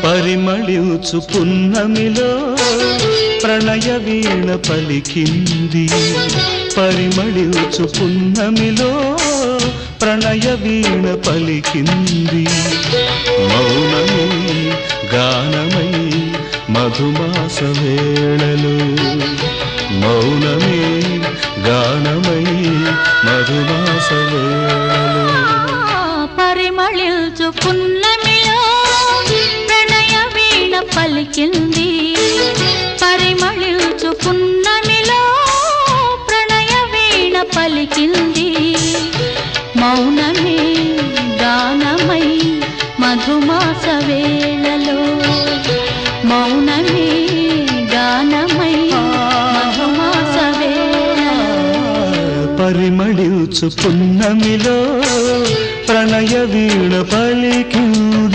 పరిమళించు పున్నమిలో ప్రణయ వీణ పలికింది పరిమళించు పున్నమిలో ప్రణయ వీణ పలికింది మౌనమే గానమై మధుమాస వేళలో మౌనమే గానమై మధుమాస వేళలో పరిమళించు పున్నమిలో ప్రణయ వీణ పలికింది పరిమళించు పున్నమిలో ప్రణయ వీణ పలికింది మౌనమే గానమై మధుమాస వేళలో మౌనమే గానమై మధుమాస వేళలో పరిమళించు పున్నమిలో ప్రణయ వీణ పలికింది